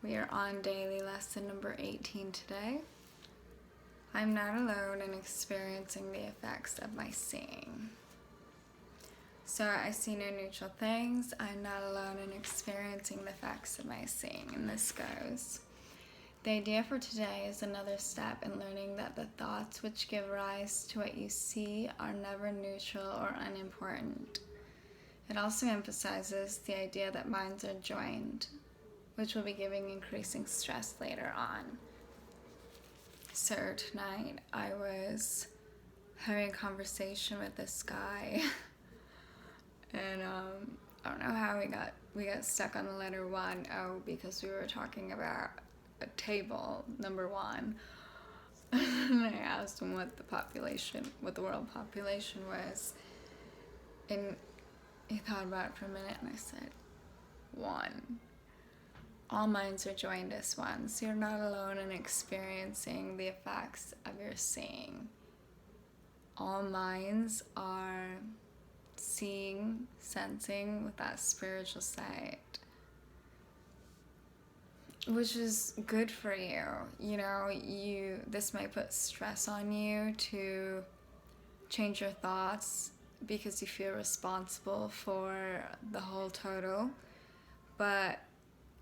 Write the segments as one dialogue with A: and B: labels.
A: We are on daily lesson number 18 today. I'm not alone in experiencing the effects of my seeing. So I see no neutral things. I'm not alone in experiencing the effects of my seeing. And this goes. The idea for today is another step in learning that the thoughts which give rise to what you see are never neutral or unimportant. It also emphasizes the idea that minds are joined, which will be giving increasing stress later on. So tonight I was having a conversation with this guy and I don't know how we got stuck on the letter 1 because we were talking about a table, number 1. And I asked him what the world population was, and he thought about it for a minute, and I said 1. All minds are joined as one, so you're not alone in experiencing the effects of your seeing. All minds are seeing, sensing with that spiritual sight, which is good for you. You know, this might put stress on you to change your thoughts because you feel responsible for the whole total, but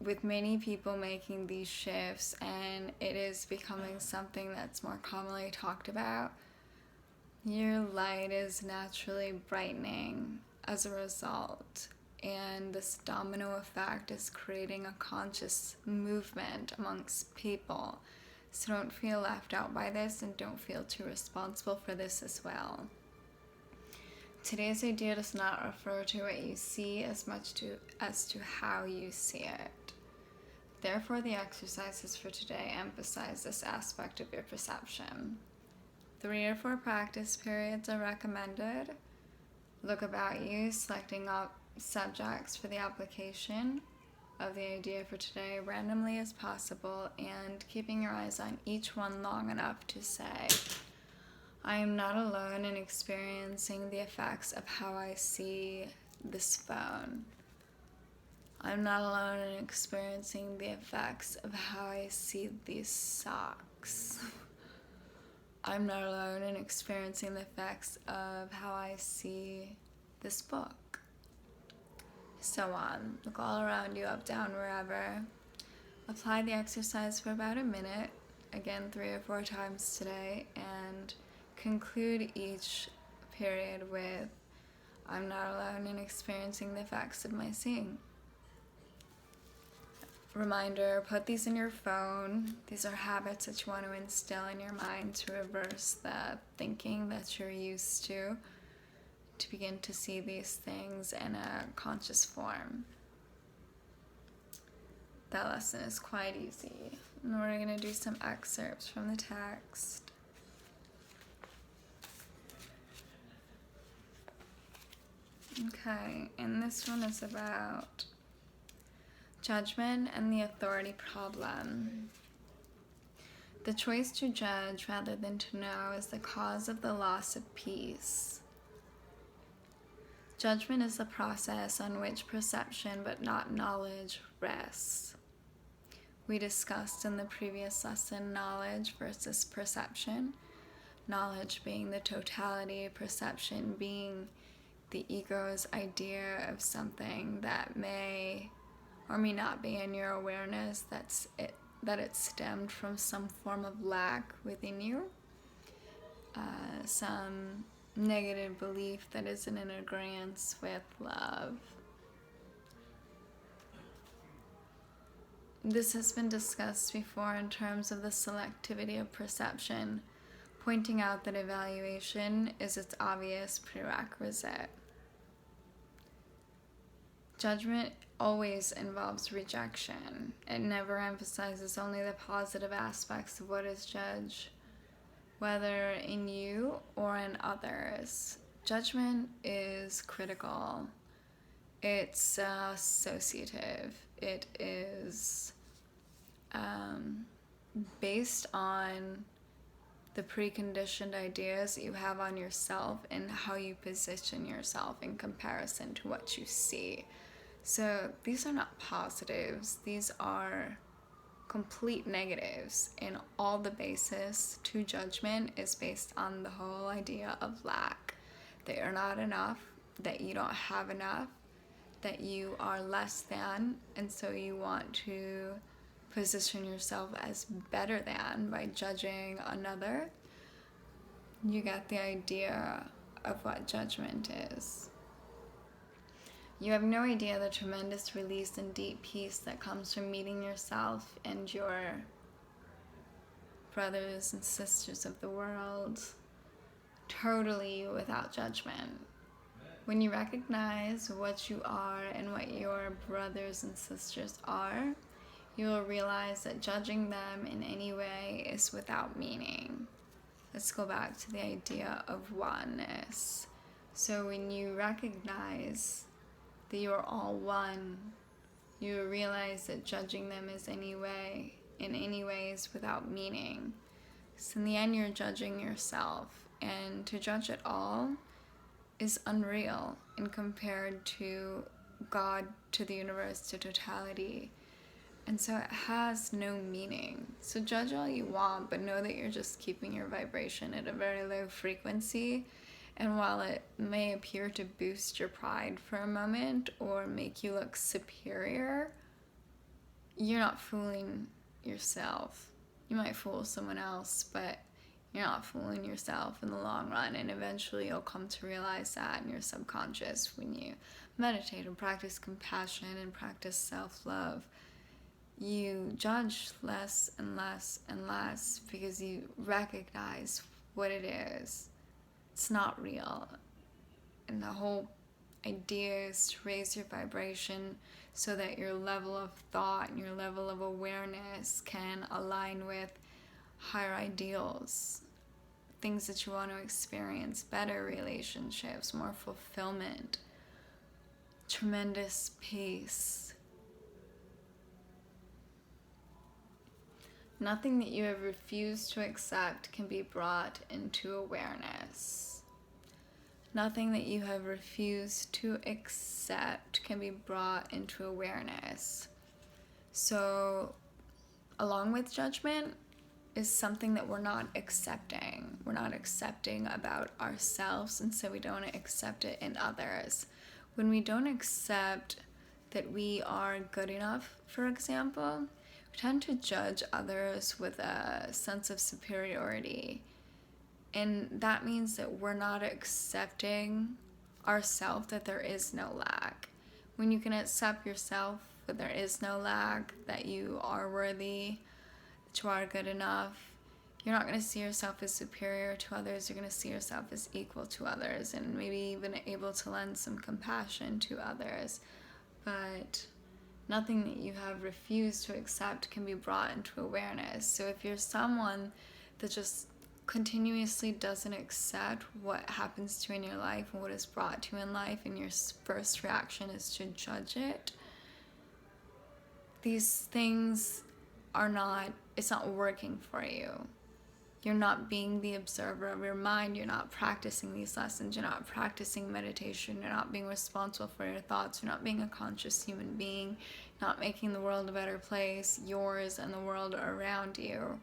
A: with many people making these shifts, and it is becoming something that's more commonly talked about, your light is naturally brightening as a result, and this domino effect is creating a conscious movement amongst people. So don't feel left out by this, and don't feel too responsible for this as well. Today's idea does not refer to what you see as much as to how you see it. Therefore, the exercises for today emphasize this aspect of your perception. 3 or 4 practice periods are recommended. Look about you, selecting up subjects for the application of the idea for today randomly as possible, and keeping your eyes on each one long enough to say, I am not alone in experiencing the effects of how I see this phone. I'm not alone in experiencing the effects of how I see these socks. I'm not alone in experiencing the effects of how I see this book. So on. Look all around you, up, down, wherever. Apply the exercise for about a minute, again 3 or 4 times today, and conclude each period with, I'm not alone in experiencing the effects of my seeing. Reminder, put these in your phone. These are habits that you want to instill in your mind to reverse the thinking that you're used to begin to see these things in a conscious form. That lesson is quite easy. And we're going to do some excerpts from the text. Okay, and this one is about judgment and the authority problem. The choice to judge rather than to know is the cause of the loss of peace. Judgment is the process on which perception but not knowledge rests. We discussed in the previous lesson knowledge versus perception. Knowledge being the totality, perception being the ego's idea of something that may or may not be in your awareness, that it stemmed from some form of lack within you, some negative belief that isn't in agreement with love. This has been discussed before in terms of the selectivity of perception, pointing out that evaluation is its obvious prerequisite. Judgment always involves rejection. It never emphasizes only the positive aspects of what is judged, whether in you or in others. Judgment is critical. It's associative. It is based on the preconditioned ideas that you have on yourself and how you position yourself in comparison to what you see. So these are not positives. These are complete negatives, and all the basis to judgment is based on the whole idea of lack, that you're not enough, that you don't have enough, that you are less than, and so you want to position yourself as better than by judging another. You get the idea of what judgment is. You have no idea the tremendous release and deep peace that comes from meeting yourself and your brothers and sisters of the world totally without judgment. When you recognize what you are and what your brothers and sisters are, you will realize that judging them in any way is without meaning. Let's go back to the idea of oneness. So when you recognize that you are all one, you realize that judging them in any way is without meaning. So in the end, you're judging yourself, and to judge at all is unreal and compared to God, to the universe, to totality. And so it has no meaning. So judge all you want, but know that you're just keeping your vibration at a very low frequency. And while it may appear to boost your pride for a moment or make you look superior, you're not fooling yourself. You might fool someone else, but you're not fooling yourself in the long run. And eventually you'll come to realize that in your subconscious when you meditate and practice compassion and practice self-love. You judge less and less and less because you recognize what it is. It's not real. And the whole idea is to raise your vibration so that your level of thought and your level of awareness can align with higher ideals, things that you want to experience, better relationships, more fulfillment, tremendous peace. Nothing that you have refused to accept can be brought into awareness. Nothing that you have refused to accept can be brought into awareness. So, along with judgment is something that we're not accepting. We're not accepting about ourselves, and so we don't accept it in others. When we don't accept that we are good enough, for example, we tend to judge others with a sense of superiority. And that means that we're not accepting ourselves, that there is no lack. When you can accept yourself, that there is no lack, that you are worthy, that you are good enough, you're not going to see yourself as superior to others. You're going to see yourself as equal to others, and maybe even able to lend some compassion to others. But nothing that you have refused to accept can be brought into awareness. So if you're someone that just continuously doesn't accept what happens to you in your life and what is brought to you in life, and your first reaction is to judge it, these things it's not working for you. You're not being the observer of your mind. You're not practicing these lessons. You're not practicing meditation. You're not being responsible for your thoughts. You're not being a conscious human being. You're not making the world a better place, yours and the world around you.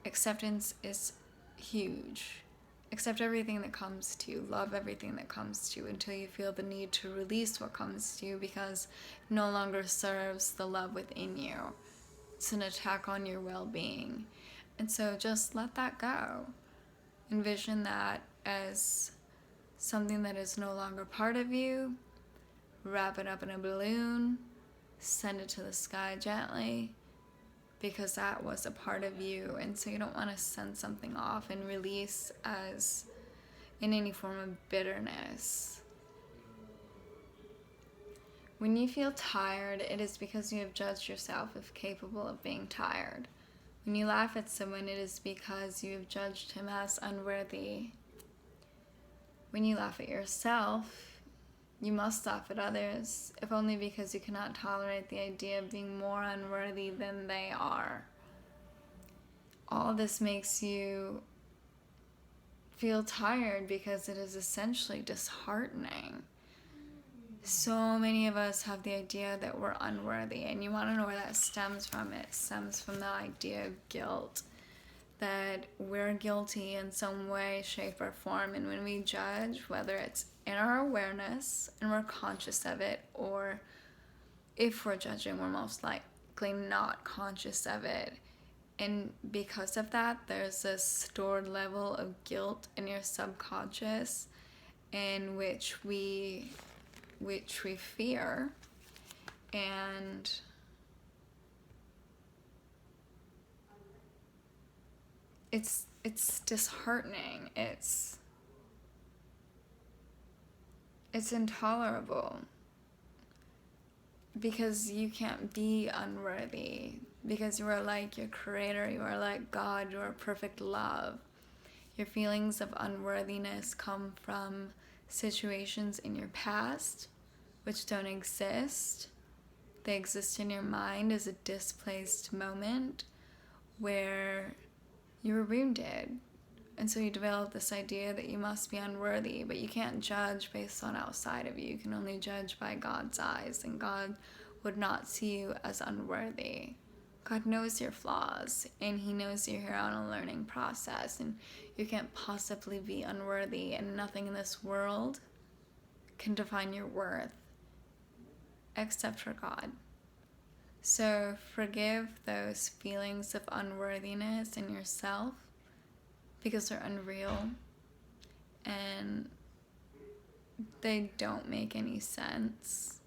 A: Acceptance is huge. Accept everything that comes to you. Love everything that comes to you until you feel the need to release what comes to you because it no longer serves the love within you. It's an attack on your well-being. And so just let that go. Envision that as something that is no longer part of you. Wrap it up in a balloon. Send it to the sky gently, because that was a part of you. And so you don't want to send something off and release as in any form of bitterness. When you feel tired, it is because you have judged yourself as capable of being tired. When you laugh at someone, it is because you have judged him as unworthy. When you laugh at yourself, you must laugh at others, if only because you cannot tolerate the idea of being more unworthy than they are. All this makes you feel tired because it is essentially disheartening. So many of us have the idea that we're unworthy, and you want to know where that stems from. It stems from the idea of guilt, that we're guilty in some way, shape, or form. And when we judge, whether it's in our awareness and we're conscious of it, or if we're judging, we're most likely not conscious of it. And because of that, there's a stored level of guilt in your subconscious, in which we fear. And it's disheartening. It's intolerable, because you can't be unworthy, because you are like your creator, you are like God, you are perfect love. Your feelings of unworthiness come from situations in your past which don't exist. They exist in your mind as a displaced moment where you were wounded. And so you develop this idea that you must be unworthy, but you can't judge based on outside of you. You can only judge by God's eyes, and God would not see you as unworthy. God knows your flaws, and He knows you're here on a learning process, and you can't possibly be unworthy, and nothing in this world can define your worth except for God. So forgive those feelings of unworthiness in yourself, because they're unreal and they don't make any sense.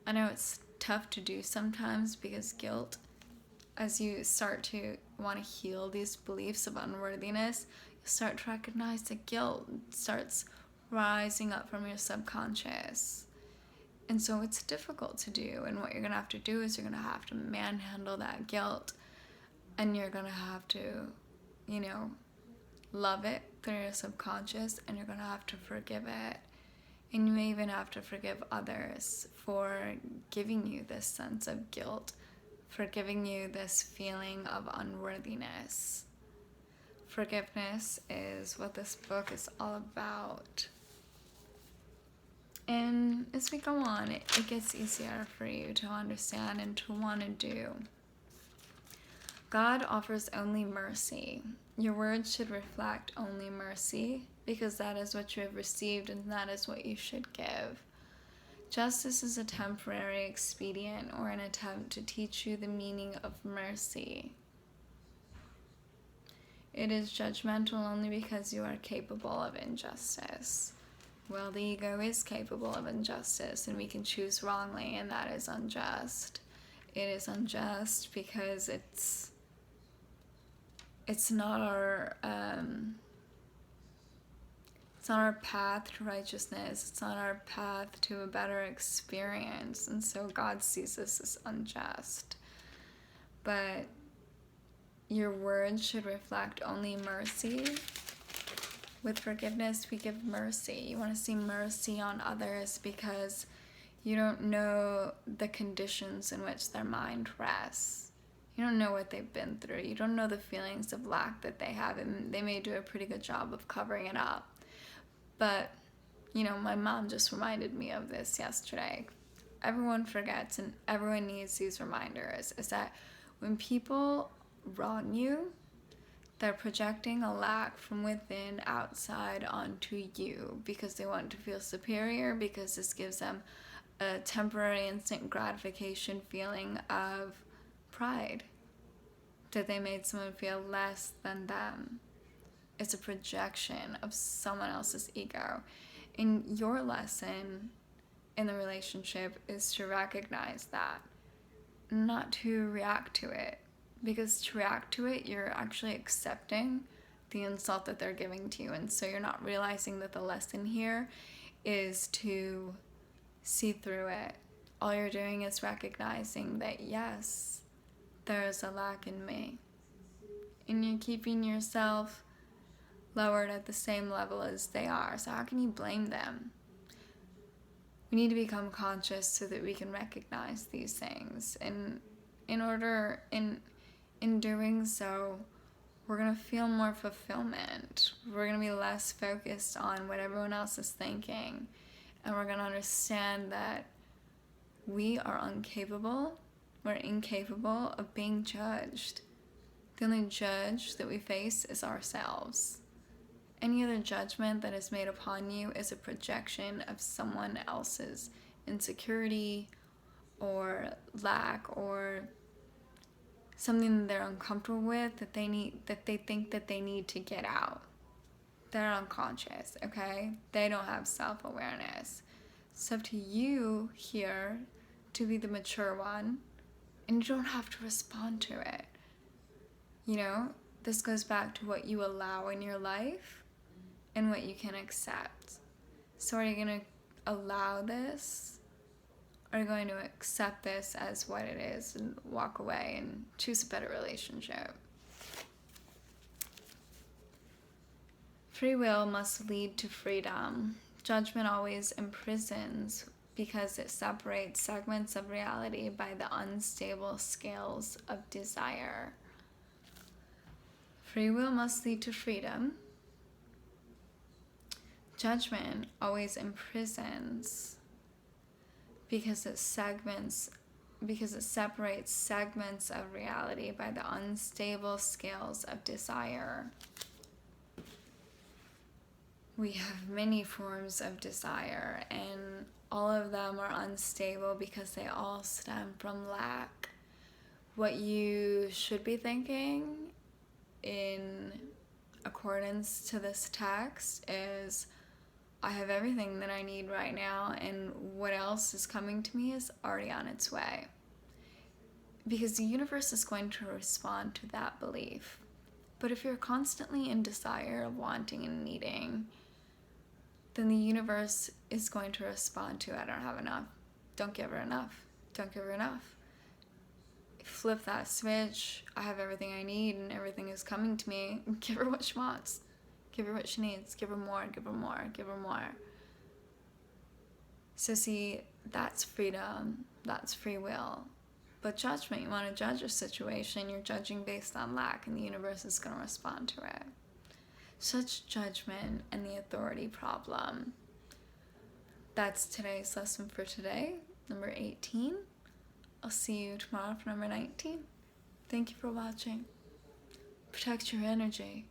A: I know it's tough to do sometimes, because guilt, as you start to want to heal these beliefs of unworthiness, you start to recognize that guilt starts rising up from your subconscious. And so it's difficult to do. And what you're going to have to do is you're going to have to manhandle that guilt. And you're going to have to, love it through your subconscious. And you're going to have to forgive it. And you may even have to forgive others for giving you this sense of guilt, for giving you this feeling of unworthiness. Forgiveness is what this book is all about. And as we go on, it gets easier for you to understand and to want to do. God offers only mercy. Your words should reflect only mercy, because that is what you have received and that is what you should give. Justice is a temporary expedient or an attempt to teach you the meaning of mercy. It is judgmental only because you are capable of injustice. Well, the ego is capable of injustice, and we can choose wrongly, and that is unjust. It is unjust because it's not our path to righteousness. It's not our path to a better experience, and so God sees this as unjust. But your words should reflect only mercy. With forgiveness, we give mercy. You want to see mercy on others because you don't know the conditions in which their mind rests. You don't know what they've been through. You don't know the feelings of lack that they have, and they may do a pretty good job of covering it up. But, my mom just reminded me of this yesterday. Everyone forgets, and everyone needs these reminders, is that when people wrong you, they're projecting a lack from within outside onto you because they want to feel superior, because this gives them a temporary instant gratification feeling of pride that they made someone feel less than them. It's a projection of someone else's ego. And your lesson in the relationship is to recognize that, not to react to it. Because to react to it, you're actually accepting the insult that they're giving to you. And so you're not realizing that the lesson here is to see through it. All you're doing is recognizing that, yes, there's a lack in me. And you're keeping yourself lowered at the same level as they are. So how can you blame them? We need to become conscious so that we can recognize these things. And in doing so, we're going to feel more fulfillment. We're going to be less focused on what everyone else is thinking. And we're going to understand that we are we're incapable of being judged. The only judge that we face is ourselves. Any other judgment that is made upon you is a projection of someone else's insecurity or lack or something that they're uncomfortable with that they think that they need to get out. They're unconscious, okay? They don't have self-awareness. It's up to you here to be the mature one, and you don't have to respond to it. You know, this goes back to what you allow in your life and what you can accept. So are you going to allow this? Or are you going to accept this as what it is and walk away and choose a better relationship? Free will must lead to freedom. Judgment always imprisons because it separates segments of reality by the unstable scales of desire. Free will must lead to freedom. Judgment always imprisons because it separates segments of reality by the unstable scales of desire. We have many forms of desire, and all of them are unstable because they all stem from lack. What you should be thinking in accordance to this text is, I have everything that I need right now, and what else is coming to me is already on its way. Because the universe is going to respond to that belief. But if you're constantly in desire of wanting and needing, then the universe is going to respond to, I don't have enough. Don't give her enough. Don't give her enough. Flip that switch. I have everything I need and everything is coming to me. Give her what she wants. Give her what she needs. Give her more, give her more, give her more. So see, that's freedom. That's free will. But judgment, you want to judge a situation, you're judging based on lack, and the universe is going to respond to it. Such judgment and the authority problem. That's today's lesson for today, number 18. I'll see you tomorrow for number 19. Thank you for watching. Protect your energy.